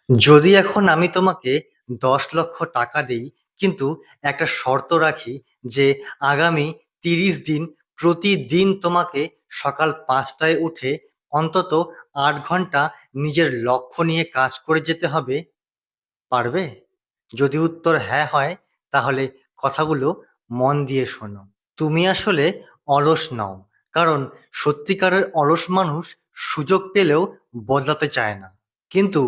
যদি এখন আমি তোমাকে ১০ লক্ষ টাকা দিই, কিন্তু একটা শর্ত রাখি যে আগামী ৩০ দিন প্রতিদিন তোমাকে সকাল ৫টায় উঠে অন্তত ৮ ঘন্টা নিজের লক্ষ্য নিয়ে কাজ করে যেতে হবে, পারবে? যদি উত্তর হ্যাঁ হয়, তাহলে কথাগুলো মন দিয়ে শোনো। তুমি আসলে অলস নও, কারণ সত্যিকারের অলস মানুষ সুযোগ পেলেও বদলাতে চায় না। কিন্তু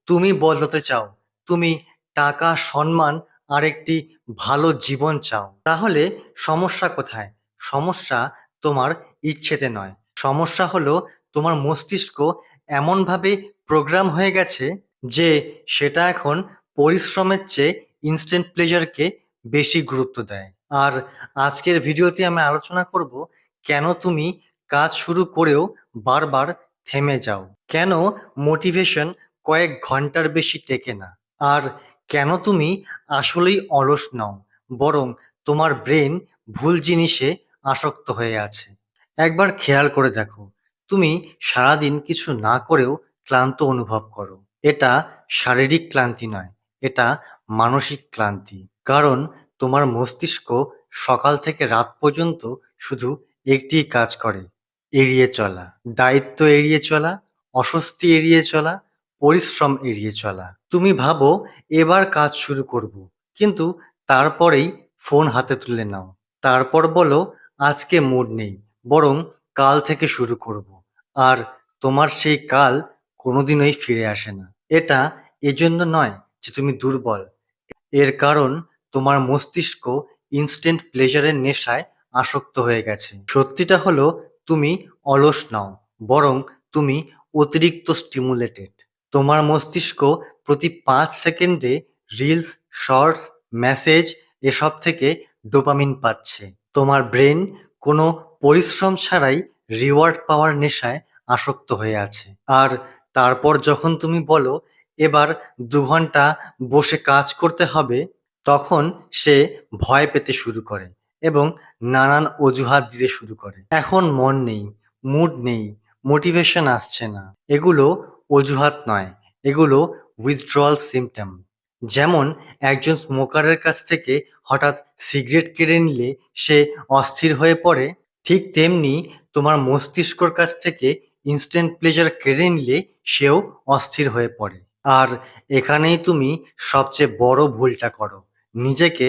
তুমি বদলাতে চাও। তুমি টাকা, সম্মান আর একটি ভালো জীবন চাও। তাহলে সমস্যা কোথায়? সমস্যা তোমার ইচ্ছেতে নয়। সমস্যা হলো তোমার মস্তিষ্ক এমনভাবে প্রোগ্রাম হয়ে গেছে যে সেটা এখন পরিশ্রমের চেয়ে ইনস্ট্যান্ট প্লেজারকে বেশি গুরুত্ব দেয়। আর আজকের ভিডিওতে আমি আলোচনা করব কেন তুমি কাজ শুরু করেও বারবার থেমে যাও, কেন মোটিভেশন কয়েক ঘন্টার বেশি টেকে না, আর কেন তুমি আসলেই অলস নও, বরং তোমার ব্রেন ভুল জিনিসে আসক্ত হয়ে আছে। একবার খেয়াল করে দেখো, তুমি সারাদিন কিছু না করেও ক্লান্ত অনুভব করো। এটা শারীরিক ক্লান্তি নয়, এটা মানসিক ক্লান্তি। কারণ তোমার মস্তিষ্ক সকাল থেকে রাত পর্যন্ত শুধু একটিই কাজ করে: এড়িয়ে চলা। দায়িত্ব এড়িয়ে চলা, অস্বস্তি এড়িয়ে চলা, পরিশ্রম এড়িয়ে চলা। তুমি ভাবো এবার কাজ শুরু করব, কিন্তু তারপরেই ফোন হাতে তুলে নাও। তারপর বলো আজকে মুড নেই, বরং কাল থেকে শুরু করব। আর তোমার সেই কাল কোনোদিনই ফিরে আসে না। এটা এজন্য নয় যে তুমি দুর্বল, এর কারণ তোমার মস্তিষ্ক ইনস্ট্যান্ট প্লেজারের নেশায় আসক্ত হয়ে গেছে। সত্যিটা হলো তুমি অলস নও, বরং তুমি অতিরিক্ত স্টিমুলেটেড। তোমার মস্তিষ্ক প্রতি ৫ সেকেন্ডে রিলস, শর্টস, মেসেজ এসব থেকে ডোপামিন পাচ্ছে। তোমার ব্রেন কোনো পরিশ্রম ছাড়াই রিওয়ার্ড পাওয়ার নেশায় আসক্ত হয়ে আছে। আর তারপর যখন তুমি বলো এবার ২ ঘন্টা বসে কাজ করতে হবে, তখন সে ভয় পেতে শুরু করে এবং নানান অজুহাত দিতে শুরু করে। এখন মন নেই, মুড নেই, মোটিভেশন আসছে না। এগুলো অজুহাত নয়, এগুলো উইথড্রয়াল সিম্পটম। যেমন একজন স্মোকারের কাছ থেকে হঠাৎ সিগারেট কেড়ে নিলে সে অস্থির হয়ে পড়ে, ঠিক তেমনি তোমার মস্তিষ্কর কাছ থেকে ইনস্ট্যান্ট প্লেজার কেড়ে নিলে সেও অস্থির হয়ে পড়ে। আর এখানেই তুমি সবচেয়ে বড় ভুলটা করো। নিজেকে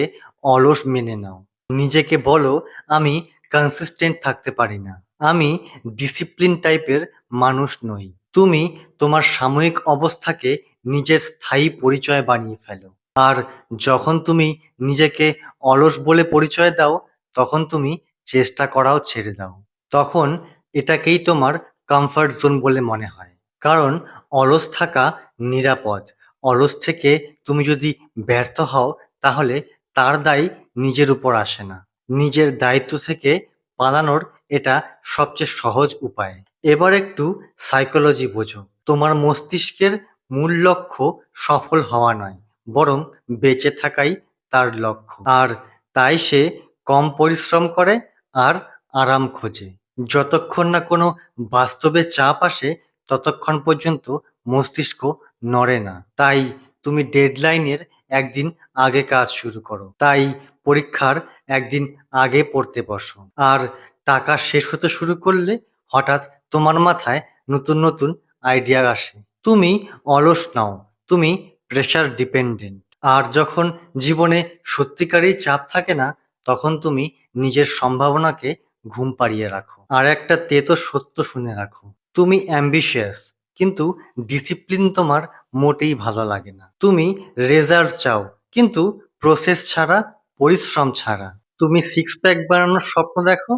অলস মেনে নাও। নিজেকে বলো আমি কনসিস্টেন্ট থাকতে পারি না, আমি ডিসিপ্লিন টাইপের মানুষ নই। তুমি তোমার সাময়িক অবস্থাকে নিজের স্থায়ী পরিচয় বানিয়ে ফেলো। আর যখন তুমি নিজেকে অলস বলে পরিচয় দাও, তখন তুমি চেষ্টা করাও ছেড়ে দাও। তখন এটাকেই তোমার কমফর্ট জোন বলে মনে হয়। কারণ অলস থাকা নিরাপদ। অলস থেকে তুমি যদি ব্যর্থ হও, তাহলে তার দায় নিজের উপর আসে না। নিজের দায়িত্ব থেকে পালানোর এটা সবচেয়ে সহজ উপায়। এবার একটু সাইকোলজি বোঝো। তোমার মস্তিষ্কের মূল লক্ষ্য সফল হওয়া নয়, বরং বেঁচে থাকাই তার লক্ষ্য। আর তাই সে কম পরিশ্রম করে আর আরাম খোঁজে। যতক্ষণ না কোনো বাস্তবে চাপ আসে, ততক্ষণ পর্যন্ত মস্তিষ্ক নড়ে না। তাই তুমি ডেডলাইনের একদিন আগে কাজ শুরু করো। তাই পরীক্ষার একদিন আগে পড়তে বসো। আর টাকা শেষ হতে শুরু করলে হঠাৎ তোমার মাথায় নতুন নতুন আইডিয়া আসে। তুমি অলস নও, তুমি প্রেশার ডিপেন্ডেন্ট। আর যখন জীবনে সত্যিকারেই চাপ থাকে না, তখন তুমি নিজের সম্ভাবনাকে ঘুম পাড়িয়ে রাখো। আর একটা তেতো সত্য শুনে রাখো, তুমি অ্যাম্বিশিয়াস, কিন্তু ডিসিপ্লিন তোমার মোটেই ভালো লাগে না। তুমি রেজাল্ট চাও, কিন্তু প্রসেস ছাড়া, পরিশ্রম ছাড়া। তুমি সিক্স প্যাক বানানোর স্বপ্ন দেখো,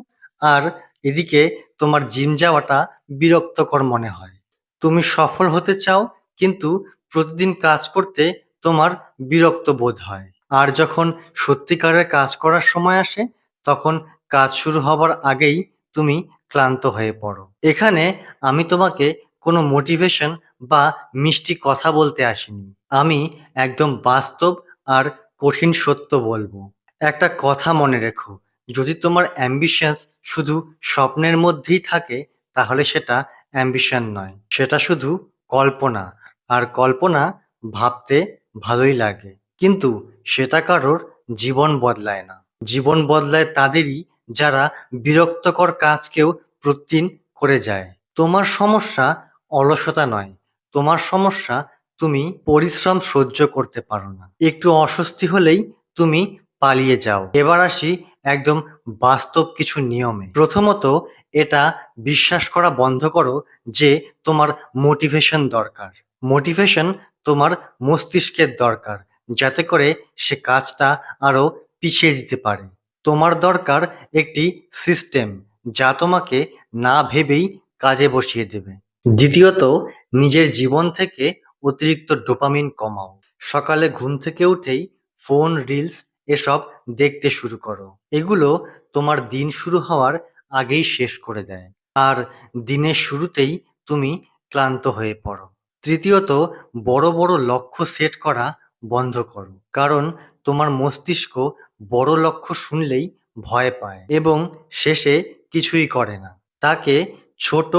আর এদিকে তোমার জিম যাওয়াটা বিরক্তকর মনে হয়। তুমি সফল হতে চাও, কিন্তু প্রতিদিন কাজ করতে তোমার বিরক্ত বোধ হয়। আর যখন সত্যিকারের কাজ করার সময় আসে, তখন কাজ শুরু হবার আগেই তুমি ক্লান্ত হয়ে পড়ো। এখানে আমি তোমাকে কোনো মোটিভেশন বা মিষ্টি কথা বলতে আসিনি। আমি একদম বাস্তব আর কঠিন সত্য বলবো। একটা কথা মনে রেখো, যদি তোমার অ্যাম্বিশনস শুধু স্বপ্নের মধ্যেই থাকে, তাহলে সেটা অ্যাম্বিশন নয়, সেটা শুধু কল্পনা। আর কল্পনা ভাবতে ভালোই লাগে, কিন্তু সেটা কারোর জীবন বদলায় না। জীবন বদলায় তাদেরই যারা বিরক্তকর কাজকেও প্রতিদিন করে যায়। তোমার সমস্যা অলসতা নয়, তোমার সমস্যা তুমি পরিশ্রম সহ্য করতে পারো না। একটু অস্বস্তি হলেই তুমি পালিয়ে যাও। এবার আসি একদম বাস্তব কিছু নিয়মে। প্রথমত, এটা বিশ্বাস করা বন্ধ করো যে তোমার মোটিভেশন দরকার। মোটিভেশন তোমার মস্তিষ্কের দরকার, যাতে করে সে কাজটা আরো পিছিয়ে দিতে পারে। তোমার দরকার একটি সিস্টেম যা তোমাকে না ভেবেই কাজে বসিয়ে দেবে। দ্বিতীয়ত, নিজের জীবন থেকে অতিরিক্ত ডোপামিন কমাও। সকালে ঘুম থেকে উঠেই ফোন, রিলস এসব দেখতে শুরু করো। এগুলো তোমার দিন শুরু হওয়ার আগেই শেষ করে দেয়, আর দিনের শুরুতেই তুমি ক্লান্ত হয়ে পড়ো। তৃতীয়ত, বড় বড় লক্ষ্য সেট করা বন্ধ করো, কারণ তোমার মস্তিষ্ক বড় লক্ষ্য শুনলেই ভয় পায় এবং শেষে কিছুই করে না। তাকে ছোট,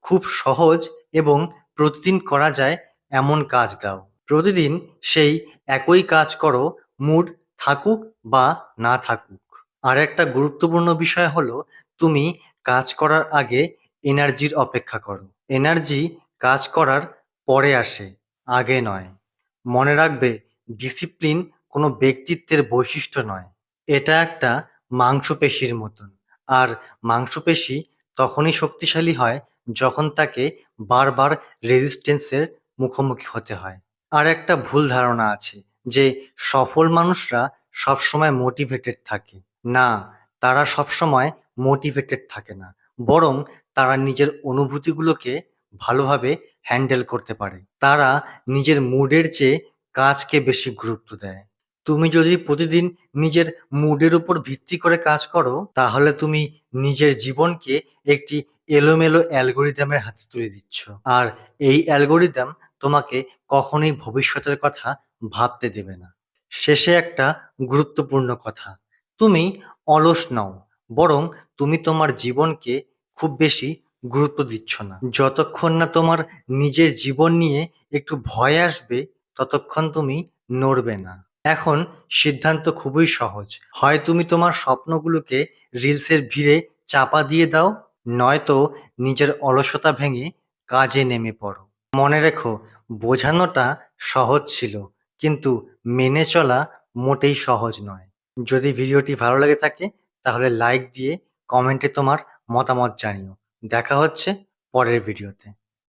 খুব সহজ এবং প্রতিদিন করা যায় এমন কাজ দাও। প্রতিদিন সেই একই কাজ করো, মুড থাকুক বা না থাকুক। আর একটা গুরুত্বপূর্ণ বিষয় হলো, তুমি কাজ করার আগে এনার্জির অপেক্ষা করো। এনার্জি কাজ করার পরে আসে, আগে নয়। মনে রাখবে, ডিসিপ্লিন কোনো ব্যক্তিত্বের বৈশিষ্ট্য নয়, এটা একটা মাংসপেশির মতন। আর মাংসপেশি তখনই শক্তিশালী হয় যখন তাকে বারবার রেজিস্ট্যান্সের মুখোমুখি হতে হয়। আর একটা ভুল ধারণা আছে যে সফল মানুষরা সবসময় মোটিভেটেড থাকে। না, তারা সবসময় মোটিভেটেড থাকে না, বরং তারা নিজের অনুভূতিগুলোকে ভালোভাবে হ্যান্ডেল করতে পারে। তারা নিজের মুডের চেয়ে কাজকে বেশি গুরুত্ব দেয়। তুমি যদি প্রতিদিন নিজের মুডের উপর ভিত্তি করে কাজ করো, তাহলে তুমি নিজের জীবনকে একটি এলোমেলো অ্যালগরিদমের হাতে তুলে দিচ্ছ। আর এই অ্যালগরিদম তোমাকে কখনোই ভবিষ্যতের কথা ভাবতে দেবে না। শেষে একটা গুরুত্বপূর্ণ কথা, তুমি অলস নও, বরং তুমি তোমার জীবনকে খুব বেশি গুরুত্ব দিচ্ছ না। যতক্ষণ না তোমার নিজের জীবন নিয়ে একটু ভয় আসবে, ততক্ষণ তুমি নড়বে না। এখন সিদ্ধান্ত খুবই সহজ, হয় তুমি তোমার স্বপ্নগুলোকে রিলসের ভিড়ে চাপা দিয়ে দাও, নয়তো নিজের অলসতা ভেঙে কাজে নেমে পড়ো। মনে রেখো, বোঝানোটা সহজ ছিল, কিন্তু মেনে চলা মোটেই সহজ নয়। যদি ভিডিওটি ভালো লেগে থাকে, তাহলে লাইক দিয়ে কমেন্টে তোমার মতামত জানিও। দেখা হচ্ছে পরের ভিডিওতে।